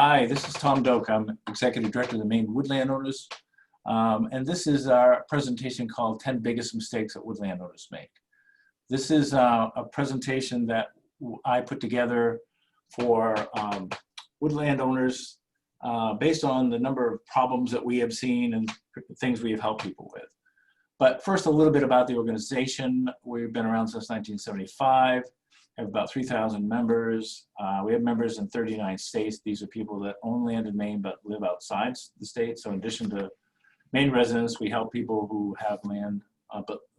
Hi, this is Tom Doak. I'm Executive Director of the Maine Woodland Owners. And this is our presentation called 10 Biggest Mistakes that Woodland Owners Make. This is a presentation that I put together for woodland owners based on the number of problems that we have seen and things we have helped people with. But first, a little bit about the organization. We've been around since 1975. Have about 3,000 members. We have members in 39 states. These are people that own land in Maine but live outside the state. So in addition to Maine residents, we help people who have land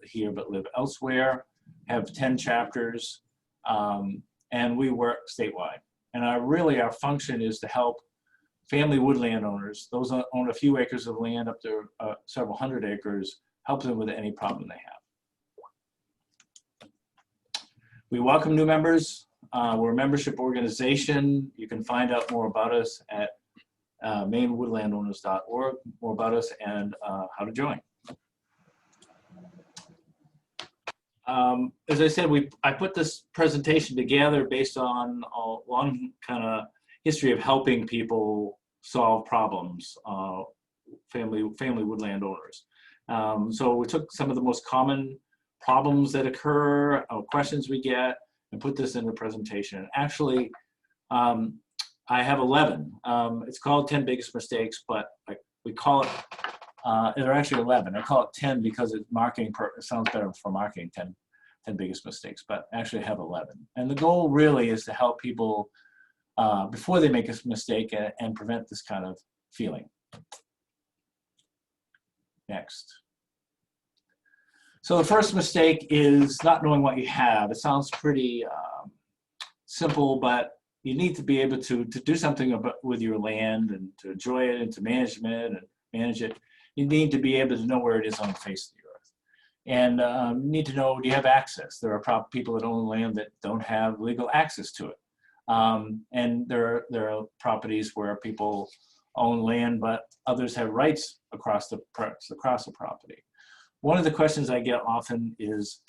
here but live elsewhere, have 10 chapters, and we work statewide. And our function is to help family woodland owners, those that own a few acres of land up to several hundred acres, help them with any problem they have. We welcome new members. We're a membership organization. You can find out more about us at mainewoodlandowners.org, more about us and how to join. As I said, I put this presentation together based on a long kind of history of helping people solve problems, family woodland owners. So we took some of the most common problems that occur, questions we get, and put this in a presentation. Actually, I have 11. It's called 10 Biggest Mistakes, but we call it, there are actually 11. I call it 10 because it sounds better for marketing, 10 Biggest Mistakes, but actually I have 11. And the goal really is to help people before they make a mistake and prevent this kind of feeling. Next. So the first mistake is not knowing what you have. It sounds pretty simple, but you need to be able to do something with your land and to enjoy it and to manage it. You need to be able to know where it is on the face of the earth. And you need to know, do you have access? There are people that own land that don't have legal access to it. And there are properties where people own land, but others have rights across the property. One of the questions I get often is,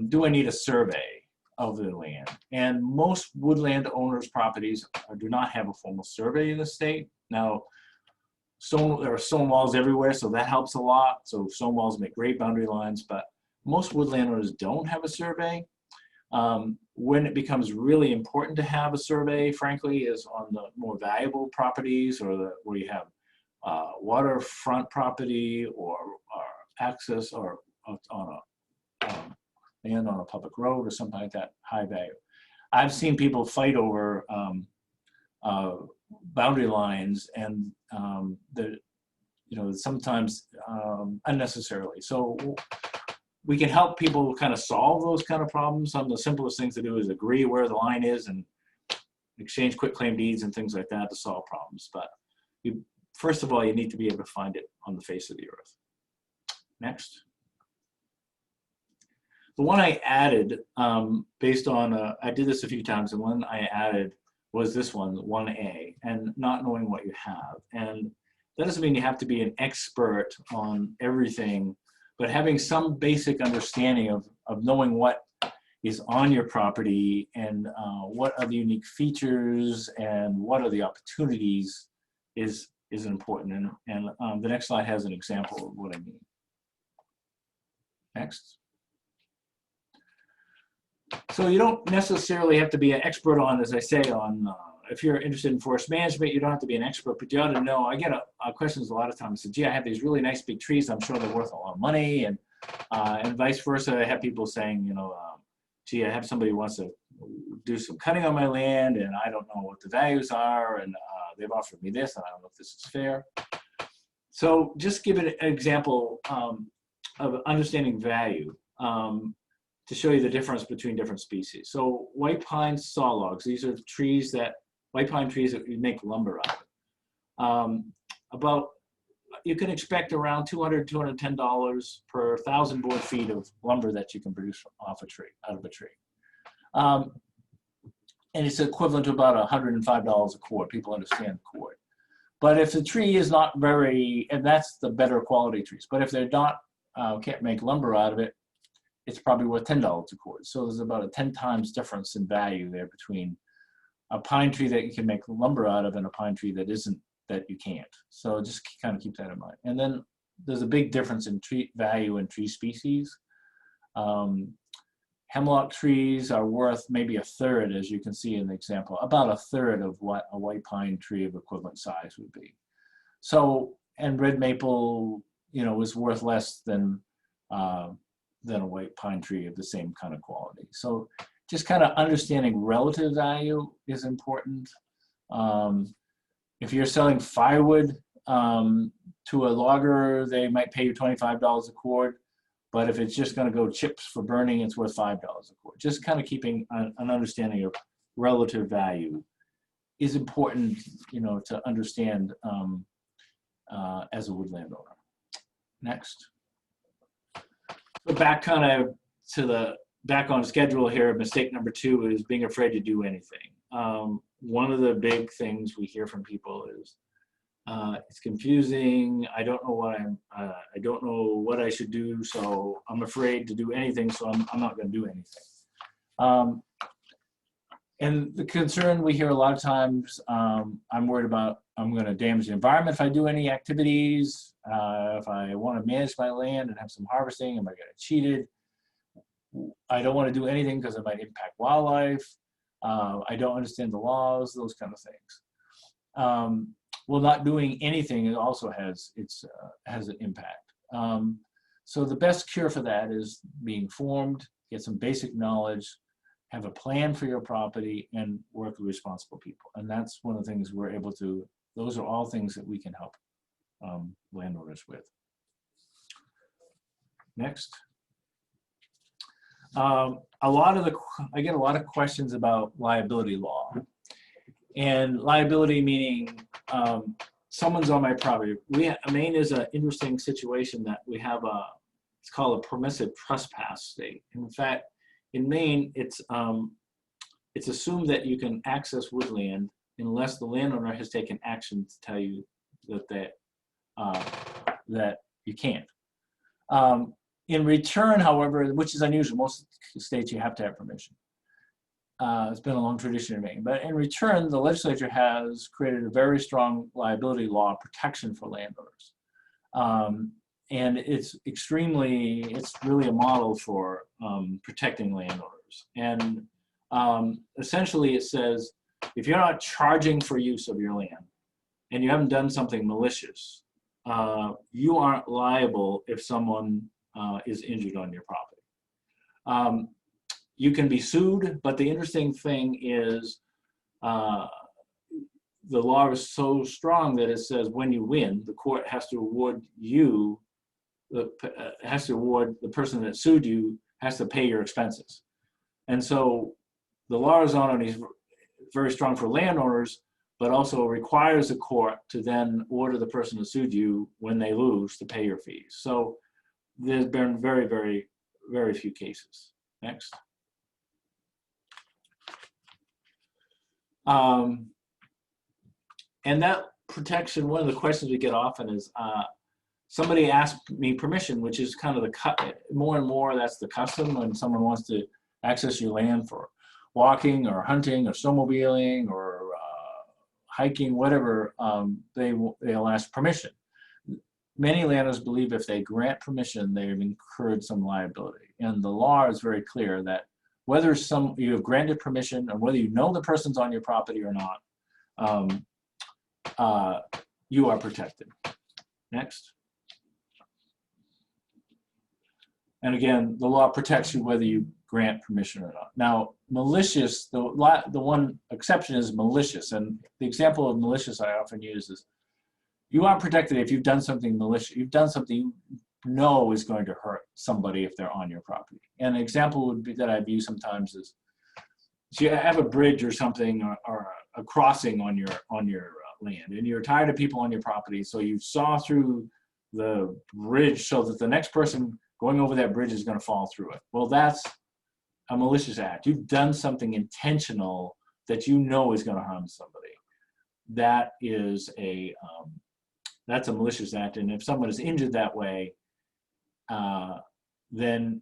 do I need a survey of the land? And most woodland owners' properties do not have a formal survey in the state. Now, there are stone walls everywhere, so that helps a lot. So stone walls make great boundary lines, but most woodland owners don't have a survey. When it becomes really important to have a survey, frankly, is on the more valuable properties or where you have waterfront property or access or on a land on a public road or something like that, high value. I've seen people fight over boundary lines and sometimes unnecessarily. So we can help people kind of solve those kind of problems. Some of the simplest things to do is agree where the line is and exchange quitclaim deeds and things like that to solve problems. But first of all, you need to be able to find it on the face of the earth. Next. The one I added based on, I did this a few times, and one I added was this one, 1A, and not knowing what you have. And that doesn't mean you have to be an expert on everything, but having some basic understanding of knowing what is on your property and what are the unique features and what are the opportunities is important. And the next slide has an example of what I mean. Next. So you don't necessarily have to be an expert on, as I say, if you're interested in forest management, you don't have to be an expert, but you ought to know. I get questions a lot of times. Say, gee, I have these really nice big trees. I'm sure they're worth a lot of money, and vice versa. I have people saying, gee, I have somebody who wants to do some cutting on my land, and I don't know what the values are, and they've offered me this, and I don't know if this is fair. So just give it an example of understanding value to show you the difference between different species. So white pine saw logs, these are white pine trees that you make lumber out of. You can expect around $200, $210 per 1,000 board feet of lumber that you can produce out of a tree. And it's equivalent to about $105 a cord. People understand the cord. But if the tree is not and that's the better quality trees, but if they're not, can't make lumber out of it, it's probably worth $10 a cord. So there's about a 10 times difference in value there between a pine tree that you can make lumber out of and a pine tree that isn't, that you can't. So just kind of keep that in mind. And then there's a big difference in tree value and tree species. Hemlock trees are worth maybe a third, as you can see in the example, about a third of what a white pine tree of equivalent size would be. So, and red maple, you know, is worth less than a white pine tree of the same kind of quality. So just kind of understanding relative value is important. If you're selling firewood to a logger, they might pay you $25 a cord. But if it's just going to go chips for burning, it's worth $5 a cord. Just kind of keeping an understanding of relative value is important, you know, to understand as a woodland owner. Next. So back kind of to the back on schedule here. Mistake number 2 is being afraid to do anything. One of the big things we hear from people is, it's confusing. I don't know what I don't know what I should do, so I'm afraid to do anything. So I'm not going to do anything. And the concern we hear a lot of times, I'm worried about I'm going to damage the environment if I do any activities. If I want to manage my land and have some harvesting, am I going to get cheated? I don't want to do anything because it might impact wildlife. I don't understand the laws. Those kind of things. Well, not doing anything also has an impact. So the best cure for that is being informed, get some basic knowledge, have a plan for your property, and work with responsible people. And that's one of the things we're able to. Those are all things that we can help landowners with. Next. I get a lot of questions about liability law. And liability meaning someone's on my property. Maine is an interesting situation that we have it's called a permissive trespass state. In fact, in Maine, it's assumed that you can access woodland unless the landowner has taken action to tell you that you can't. In return, however, which is unusual, most states you have to have permission. It's been a long tradition in Maine. But in return, the legislature has created a very strong liability law protection for landowners. And it's really a model for protecting landowners. And essentially it says, if you're not charging for use of your land and you haven't done something malicious, you aren't liable if someone is injured on your property. You can be sued, but the interesting thing is the law is so strong that it says when you win, the court has to award you, the person that sued you has to pay your expenses. And so the law is not only very strong for landowners, but also requires the court to then order the person who sued you when they lose to pay your fees. So there's been very, very, very few cases. Next. And that protection, one of the questions we get often is, somebody asked me permission, which is kind of more and more that's the custom when someone wants to access your land for walking or hunting or snowmobiling or hiking, whatever, they'll ask permission. Many landowners believe if they grant permission, they've incurred some liability. And the law is very clear that whether you have granted permission or whether you know the person's on your property or not, you are protected. Next. And again, the law protects you whether you grant permission or not. Now, malicious, the one exception is malicious. And the example of malicious I often use is, you aren't protected if you've done something malicious. You've done something you know is going to hurt somebody if they're on your property. And an example would be that I've used sometimes is, so you have a bridge or something or a crossing on your land, and you're tired of people on your property, so you saw through the bridge so that the next person going over that bridge is going to fall through it. Well, that's a malicious act. You've done something intentional that you know is going to harm somebody. That is that's a malicious act, and if someone is injured that way, then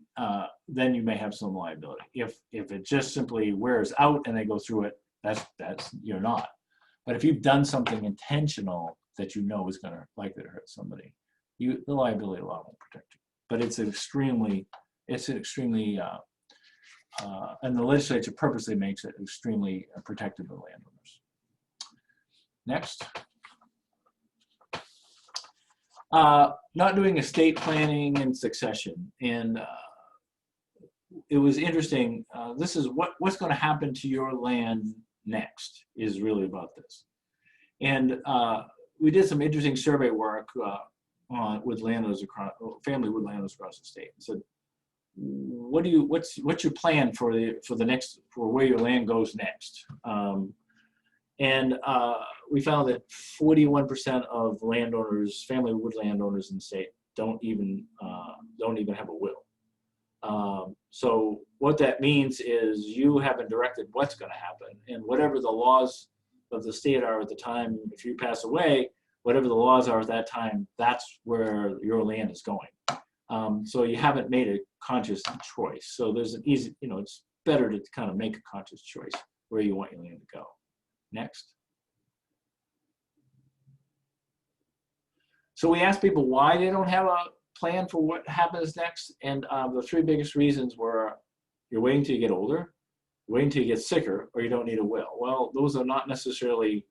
you may have some liability. If it just simply wears out and they go through it, That's you're not. But if you've done something intentional that you know is likely to hurt somebody, the liability law won't protect you. But it's an extremely, and the legislature purposely makes it extremely protective of landowners. Next. Not doing estate planning and succession. And it was interesting. This is what's going to happen to your land next is really about this. And we did some interesting survey work with landowners family wood landowners across the state. And said, what's your plan for where your land goes next? And we found that 41% of landowners, family wood landowners in the state, don't even have a will. So what that means is you haven't directed what's going to happen, and whatever the laws of the state are at the time, if you pass away, whatever the laws are at that time, that's where your land is going. So you haven't made a conscious choice. So there's an easy, it's better to kind of make a conscious choice where you want your land to go. Next. So we asked people why they don't have a plan for what happens next, and the three biggest reasons were you're waiting till you get older, waiting till you get sicker, or you don't need a will. Well, those are not necessarily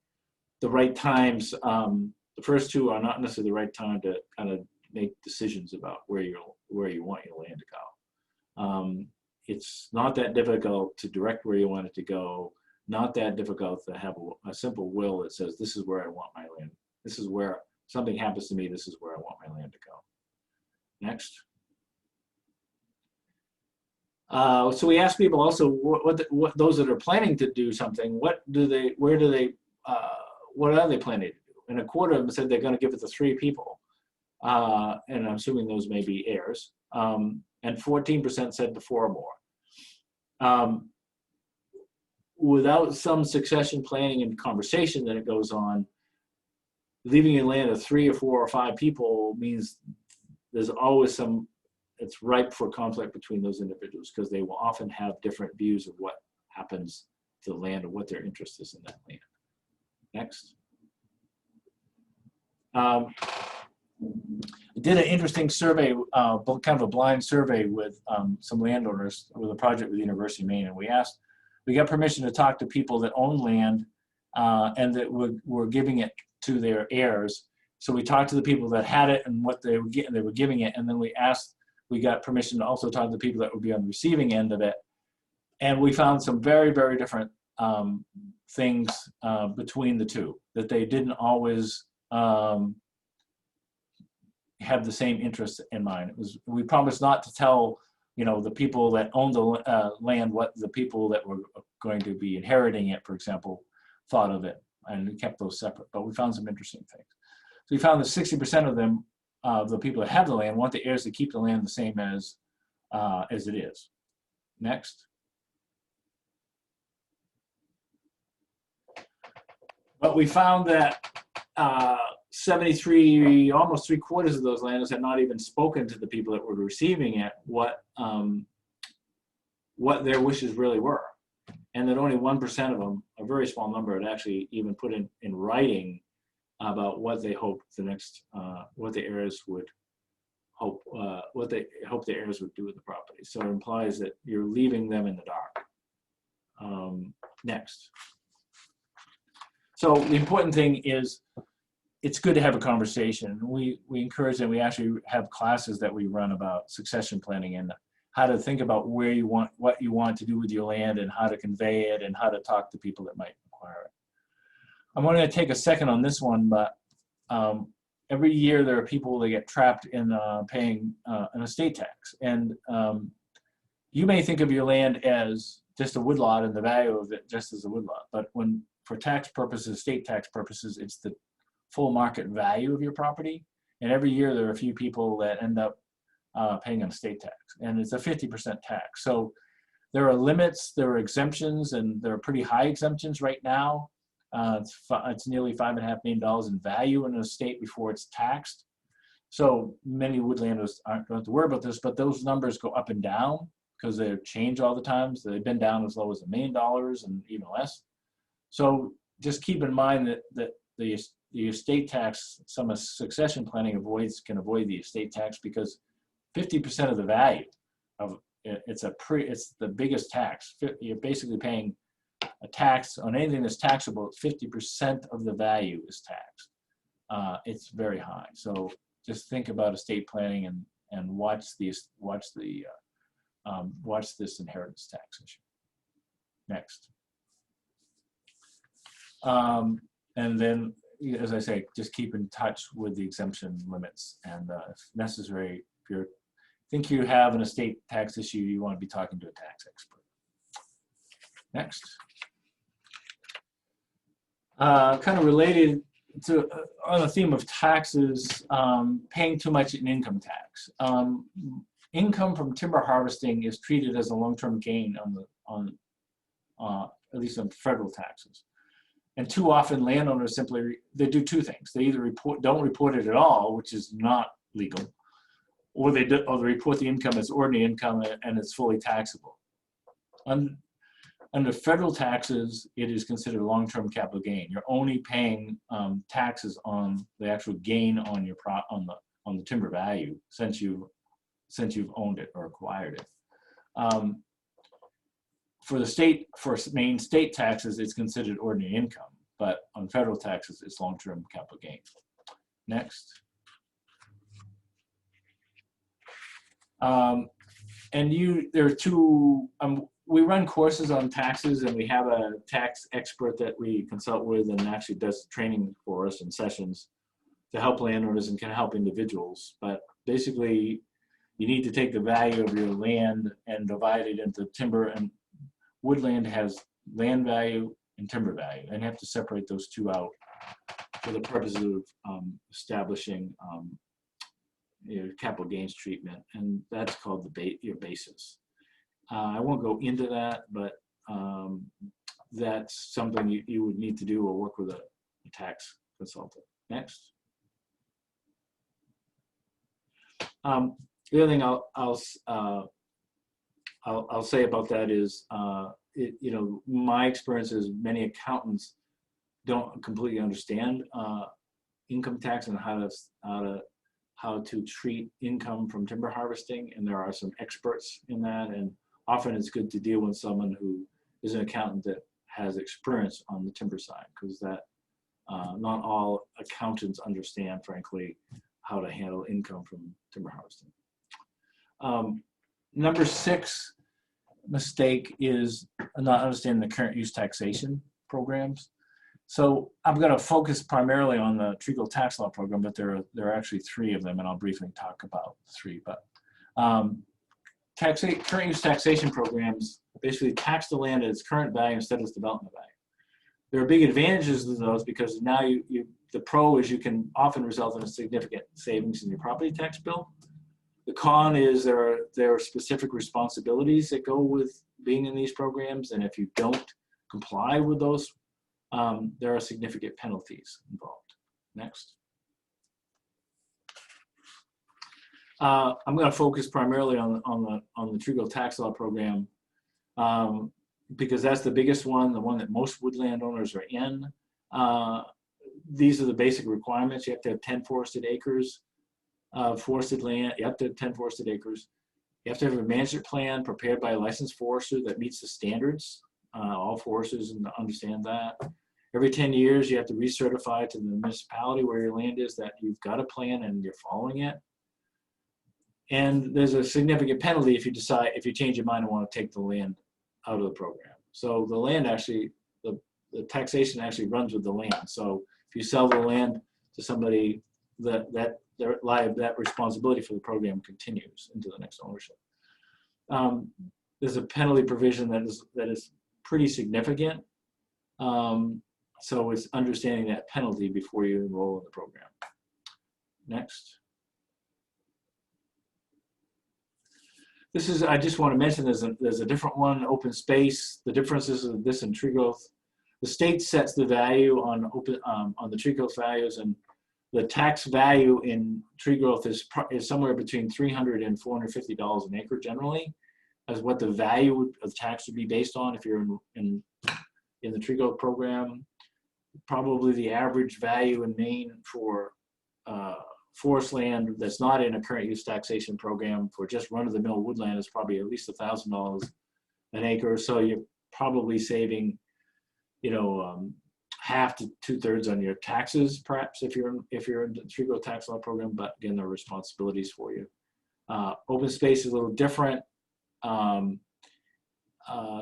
the right times. The first two are not necessarily the right time to kind of make decisions about where you want your land to go. It's not that difficult to direct where you want it to go. Not that difficult to have a simple will that says, this is where I want my land. This is where something happens to me. This is where I want my land to go. Next. So we asked people also what those that are planning to do something, what are they planning to do? And a quarter of them said they're going to give it to 3 people. And I'm assuming those may be heirs. And 14% said to 4 or more. Without some succession planning and conversation that it goes on, leaving your land to 3 or 4 or 5 people means there's always it's ripe for conflict between those individuals because they will often have different views of what happens to the land or what their interest is in that land. Next. I did an interesting survey, kind of a blind survey with some landowners with a project with the University of Maine, and we got permission to talk to people that own land and that were giving it to their heirs. So we talked to the people that had it and what they were getting, they were giving it, and then we got permission to also talk to the people that would be on the receiving end of it. And we found some very, very different things between the two, that they didn't always have the same interests in mind. We promised not to tell the people that owned the land what the people that were going to be inheriting it, for example, thought of it, and we kept those separate. But we found some interesting things. So we found that 60% of them, the people that have the land, want the heirs to keep the land the same as it is. Next. But we found that 73, almost 3/4 of those landowners had not even spoken to the people that were receiving it what their wishes really were, and that only 1% of them, a very small number, had actually even put in writing about what they hoped what the heirs would hope, what they hope the heirs would do with the property. So it implies that you're leaving them in the dark. Next. So the important thing is, it's good to have a conversation. We encourage them. We actually have classes that we run about succession planning and how to think about what you want to do with your land and how to convey it and how to talk to people that might require it. I'm going to take a second on this one, but every year there are people that get trapped in paying an estate tax. And you may think of your land as just a woodlot and the value of it just as a woodlot, but for tax purposes, state tax purposes, it's the full market value of your property. And every year there are a few people that end up paying an estate tax, and it's a 50% tax. So there are limits, there are exemptions, and there are pretty high exemptions right now. It's nearly $5.5 million in value in an estate before it's taxed. So many woodlanders don't have to worry about this, but those numbers go up and down because they change all the time. So they've been down as low as $1 million and even less. So just keep in mind that the estate tax, some succession planning can avoid the estate tax because 50% of the value of it's the biggest tax. You're basically paying a tax on anything that's taxable. 50% of the value is taxed. It's very high. So just think about estate planning and watch this inheritance tax issue. Next. And then, as I say, just keep in touch with the exemption limits, and if necessary, if you think you have an estate tax issue, you want to be talking to a tax expert. Next. Kind of related to on the theme of taxes, paying too much in income tax. Income from timber harvesting is treated as a long-term gain at least on federal taxes. And too often landowners simply, they do two things. They either don't report it at all, which is not legal, or they report the income as ordinary income and it's fully taxable. Under federal taxes, it is considered a long-term capital gain. You're only paying taxes on the actual gain on your on the timber value since you've owned it or acquired it. For Maine state taxes, it's considered ordinary income, but on federal taxes, it's long-term capital gain. Next. There are two, we run courses on taxes, and we have a tax expert that we consult with and actually does training for us in sessions to help landowners and can help individuals. But basically, you need to take the value of your land and divide it into timber, and woodland has land value and timber value, and you have to separate those two out for the purposes of establishing your capital gains treatment, and that's called your basis. I won't go into that, but that's something you would need to do or work with a tax consultant. Next. The other thing I'll say about that is, my experience is many accountants don't completely understand income tax and how to treat income from timber harvesting, and there are some experts in that, and often it's good to deal with someone who is an accountant that has experience on the timber side, because that not all accountants understand, frankly, how to handle income from timber harvesting. Number 6 mistake is not understanding the current use taxation programs. So I'm going to focus primarily on the Treacle tax law program, but there are actually 3 of them, and I'll briefly talk about 3. But current use taxation programs basically tax the land at its current value instead of its development value. There are big advantages to those because now the pro is you can often result in a significant savings in your property tax bill. The con is there are specific responsibilities that go with being in these programs, and if you don't comply with those, there are significant penalties involved. Next. I'm going to focus primarily on the Treacle tax law program because that's the biggest one, the one that most woodland owners are in. These are the basic requirements. You have to have 10 forested acres of forested land. You have to have 10 forested acres. You have to have a management plan prepared by a licensed forester that meets the standards. All foresters understand that. Every 10 years, you have to recertify to the municipality where your land is that you've got a plan and you're following it. And there's a significant penalty if you change your mind and want to take the land out of the program. So the land actually, the taxation actually runs with the land. So if you sell the land to somebody, that responsibility for the program continues into the next ownership. There's a penalty provision that is pretty significant. So it's understanding that penalty before you enroll in the program. Next. I just want to mention there's a different one, open space. The differences of this and tree growth. The state sets the value on the tree growth values, and the tax value in tree growth is somewhere between $300 and $450 an acre generally, as what the value of tax would be based on if you're in in the tree growth program. Probably the average value in Maine for forest land that's not in a current use taxation program for just run-of-the-mill woodland is probably at least $1,000 an acre. So you're probably saving, you know, half to 2/3 on your taxes, perhaps, if you're in the tree growth tax law program. But again, there are responsibilities for you. Open space is a little different.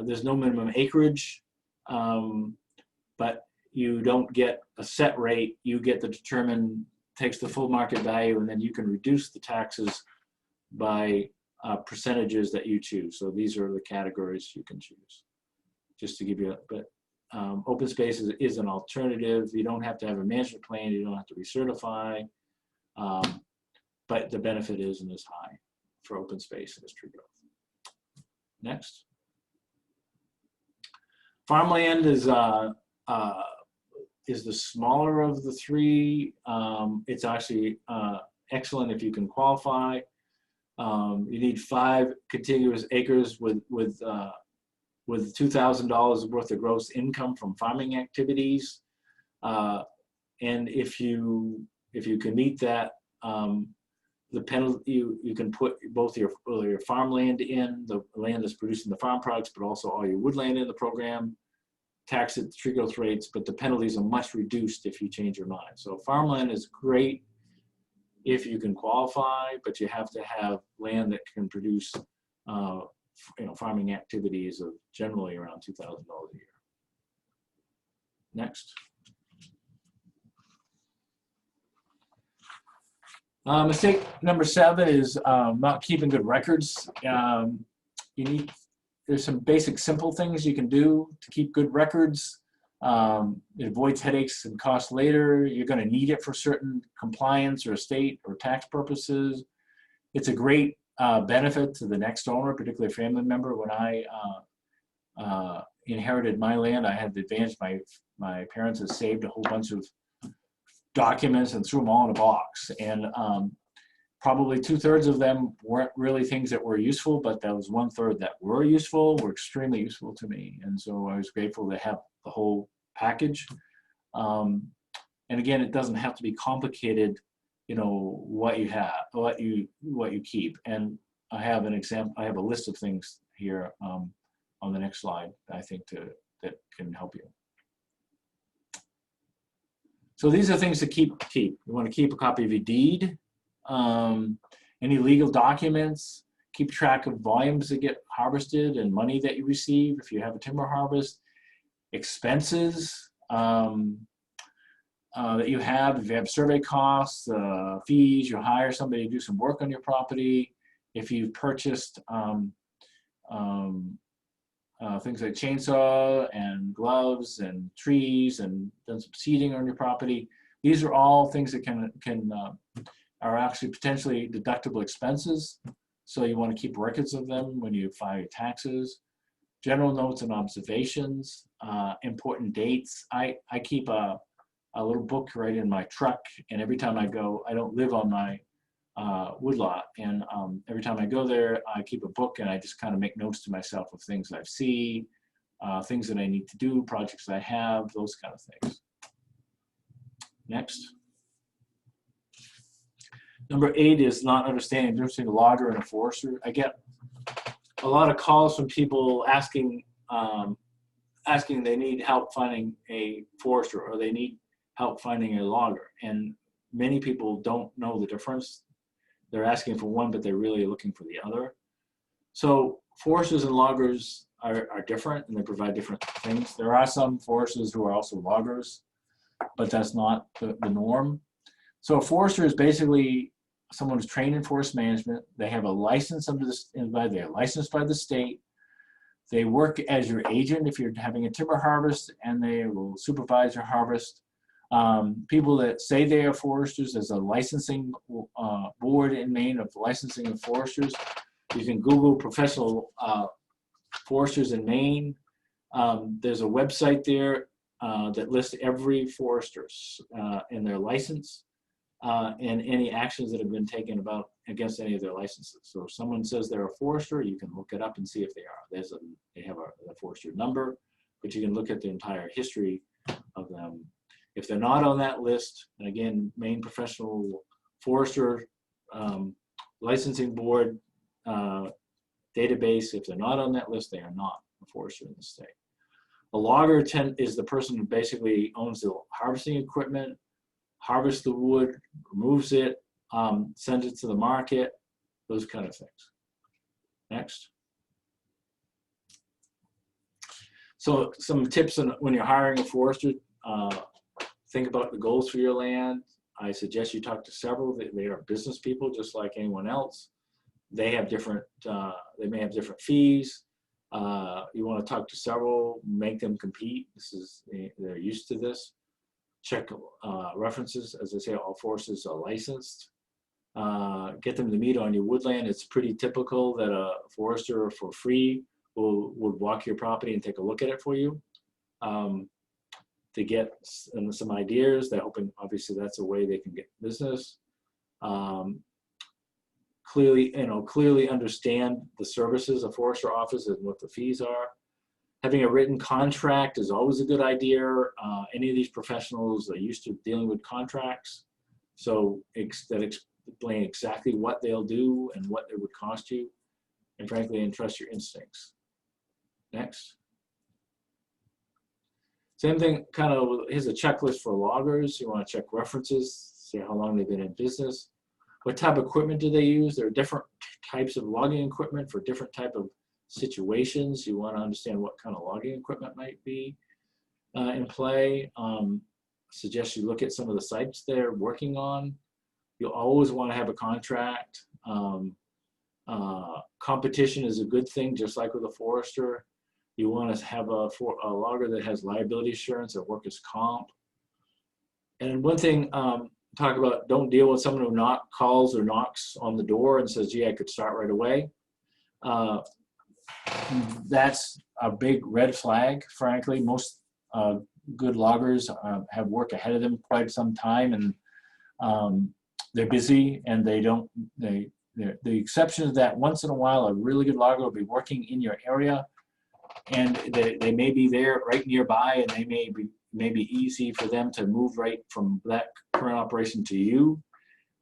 There's no minimum acreage, but you don't get a set rate. You get the determined, takes the full market value, and then you can reduce the taxes by percentages that you choose. So these are the categories you can choose, just to give you a bit. Open space is an alternative. You don't have to have a management plan. You don't have to recertify, but the benefit isn't as high for open space as tree growth. Next. Farmland is the smaller of the three. It's actually excellent if you can qualify. You need 5 contiguous acres with $2,000 worth of gross income from farming activities, and if you can meet that, the penalty, you can put both your farmland in, the land that's producing the farm products, but also all your woodland in the program, tax at tree growth rates, but the penalties are much reduced if you change your mind. So farmland is great if you can qualify, but you have to have land that can produce farming activities of generally around $2,000 a year. Next. Mistake number 7 is not keeping good records. There's some basic simple things you can do to keep good records. It avoids headaches and costs later. You're going to need it for certain compliance or estate or tax purposes. It's a great benefit to the next owner, particularly a family member. When I inherited my land, I had the advantage my parents had saved a whole bunch of documents and threw them all in a box. And probably 2/3 of them weren't really things that were useful, but that was 1/3 that were useful, were extremely useful to me. And so I was grateful to have the whole package. And again, it doesn't have to be complicated, you know, what you have, what you keep. And I have an example, I have a list of things here on the next slide, I think that can help you. So these are things to keep. You want to keep a copy of your deed, any legal documents, keep track of volumes that get harvested and money that you receive if you have a timber harvest, expenses that you have, if you have survey costs, fees, you hire somebody to do some work on your property, if you've purchased things like chainsaw and gloves and trees and done some seeding on your property. These are all things that are actually potentially deductible expenses. So you want to keep records of them when you file your taxes. General notes and observations, important dates. I keep a little book right in my truck, and every time I go, I don't live on my woodlot, and every time I go there, I keep a book and I just kind of make notes to myself of things I see, things that I need to do, projects I have, those kind of things. Next. Number 8 is not understanding the difference between a logger and a forester. I get a lot of calls from people asking they need help finding a forester or they need help finding a logger, and many people don't know the difference. They're asking for one, but they're really looking for the other. So foresters and loggers are different, and they provide different things. There are some foresters who are also loggers, but that's not the norm. So a forester is basically someone who's trained in forest management. They have a license they're licensed by the state. They work as your agent if you're having a timber harvest, and they will supervise your harvest. People that say they are foresters, there's a licensing board in Maine of licensing of foresters. You can Google professional foresters in Maine. There's a website there that lists every foresters and their license and any actions that have been taken against any of their licenses. So if someone says they're a forester, you can look it up and see if they are. They have a forester number, but you can look at the entire history of them. If they're not on that list, and again, Maine Professional Forester Licensing Board database, if they're not on that list, they are not a forester in the state. A logger is the person who basically owns the harvesting equipment, harvests the wood, removes it, sends it to the market, those kind of things. Next. So some tips on when you're hiring a forester, think about the goals for your land. I suggest you talk to several. They are business people just like anyone else. They have different, they may have different fees. You want to talk to several, make them compete. They're used to this. Check references. As I say, all foresters are licensed. Get them to meet on your woodland. It's pretty typical that a forester for free would walk your property and take a look at it for you to get some ideas. They're hoping, obviously, that's a way they can get business. Clearly understand the services a forester offers and what the fees are. Having a written contract is always a good idea. Any of these professionals are used to dealing with contracts, so that explain exactly what they'll do and what it would cost you, and frankly, entrust your instincts. Next. Same thing, here's a checklist for loggers. You want to check references, see how long they've been in business. What type of equipment do they use? There are different types of logging equipment for different type of situations. You want to understand what kind of logging equipment might be in play. Suggest you look at some of the sites they're working on. You'll always want to have a contract. Competition is a good thing, just like with a forester. You want to have a logger that has liability insurance or workers' comp. And one thing, talk about, don't deal with someone who calls or knocks on the door and says, gee, I could start right away. That's a big red flag, frankly. Most good loggers have work ahead of them quite some time, and they're busy, and the exception is that once in a while a really good logger will be working in your area, and they may be there right nearby, and they may be easy for them to move right from that current operation to you.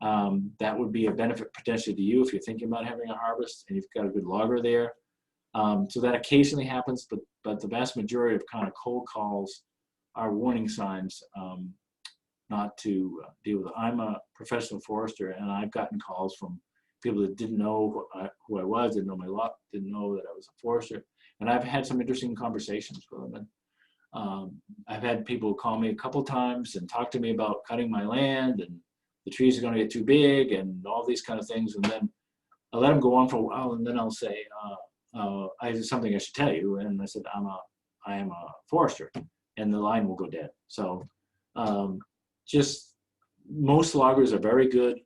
That would be a benefit potentially to you if you're thinking about having a harvest and you've got a good logger there. So that occasionally happens, but the vast majority of kind of cold calls are warning signs not to deal with it. I'm a professional forester, and I've gotten calls from people that didn't know who I was, didn't know my lot, didn't know that I was a forester. And I've had some interesting conversations with them. And I've had people call me a couple times and talk to me about cutting my land, and the trees are going to get too big and all these kind of things. And then I let them go on for a while, and then I'll say, I have something I should tell you. And I said, I am a forester, and the line will go dead. So just most loggers are very good,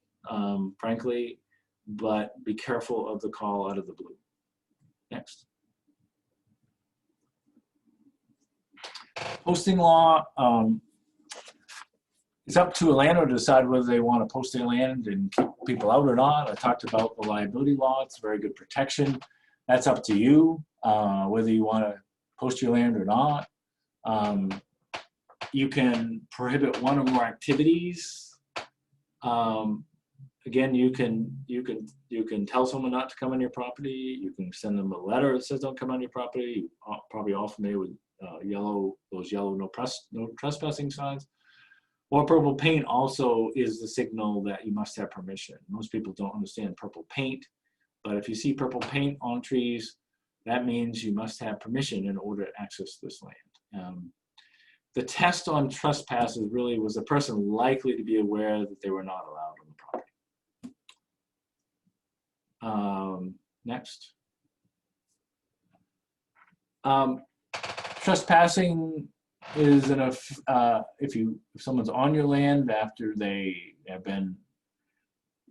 frankly, but be careful of the call out of the blue. Next. Posting law, it's up to a landowner to decide whether they want to post their land and keep people out or not. I talked about the liability law. It's very good protection. That's up to you, whether you want to post your land or not. You can prohibit one or more activities. Again, you can tell someone not to come on your property. You can send them a letter that says don't come on your property. You're probably all familiar with those yellow no trespassing signs. Or purple paint also is the signal that you must have permission. Most people don't understand purple paint, but if you see purple paint on trees, that means you must have permission in order to access this land. The test on trespasses really was the person likely to be aware that they were not allowed on the property. Next. Trespassing is if someone's on your land after they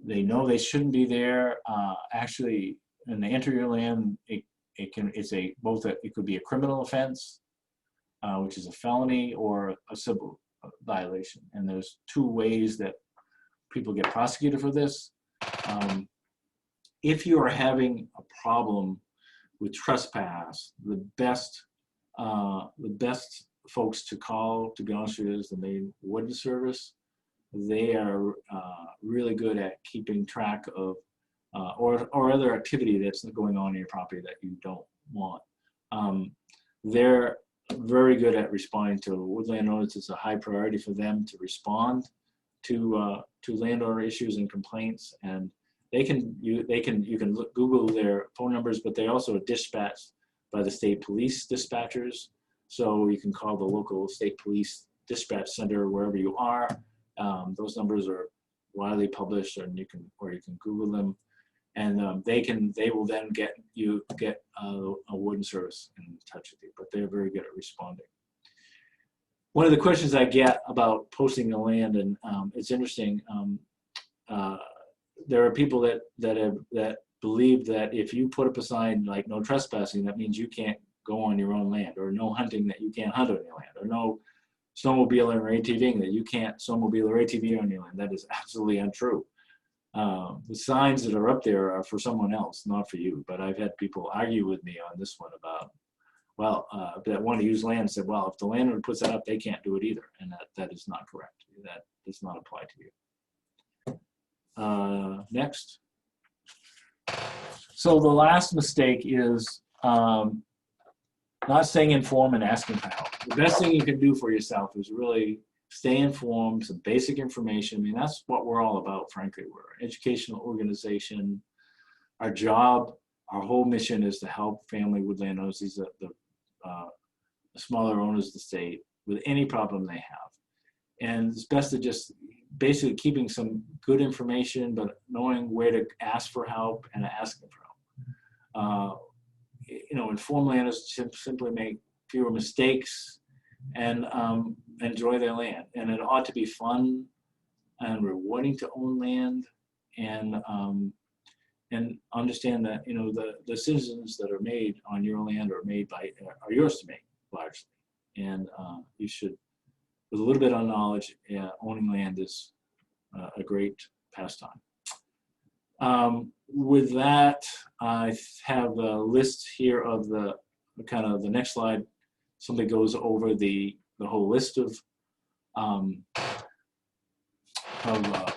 know they shouldn't be there, actually, and they enter your land, it could be a criminal offense, which is a felony, or a civil violation. And there's two ways that people get prosecuted for this. If you are having a problem with trespass, the best the best folks to call, to be honest with you, is the Maine Woodland Service. They are really good at keeping track of or other activity that's going on in your property that you don't want. They're very good at responding to woodland owners. It's a high priority for them to respond to landowner issues and complaints, and you can Google their phone numbers, but they also are dispatched by the state police dispatchers. So you can call the local state police dispatch center wherever you are. Those numbers are widely published, and you can Google them, and they will then get a Woodland Service in touch with you. But they're very good at responding. One of the questions I get about posting the land, and it's interesting. There are people that believe that if you put up a sign like "No trespassing," that means you can't go on your own land, or no hunting, that you can't hunt on your land, or no snowmobiling or ATVing, that you can't snowmobile or ATV on your land. That is absolutely untrue. The signs that are up there are for someone else, not for you. But I've had people argue with me on this one about, well, that want to use land, said, well, if the landowner puts that up, they can't do it either. And that is not correct. That does not apply to you. Next. So the last mistake is not staying informed and asking for help. The best thing you can do for yourself is really stay informed, some basic information. I mean, that's what we're all about, frankly. We're an educational organization. Our job, our whole mission is to help family woodland owners, these are the smaller owners of the state, with any problem they have. And it's best to just basically keeping some good information, but knowing where to ask for help and asking for help. Informed landowners simply make fewer mistakes and enjoy their land. And it ought to be fun and rewarding to own land, and understand that the decisions that are made on your land are yours to make largely, and you should, with a little bit of knowledge, owning land is a great pastime. With that, I have a list here of the next slide. Somebody goes over the whole list of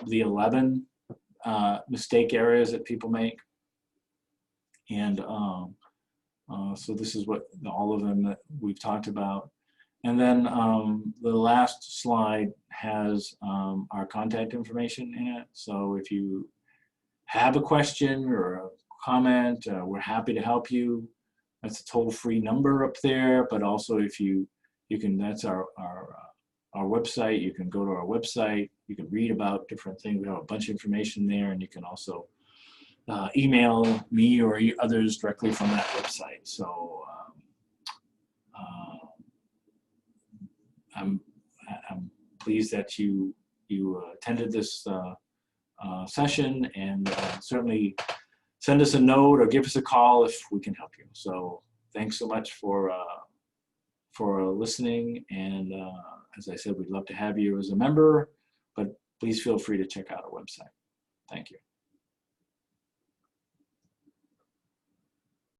the 11 mistake areas that people make, and so this is what all of them that we've talked about. And then the last slide has our contact information in it. So if you have a question or a comment, we're happy to help you. That's a toll-free number up there. But also, if you can, that's our website. You can go to our website. You can read about different things. We have a bunch of information there, and you can also email me or others directly from that website. So I'm pleased that you attended this session, and certainly send us a note or give us a call if we can help you. So thanks so much for listening, and as I said, we'd love to have you as a member, but please feel free to check out our website. Thank you.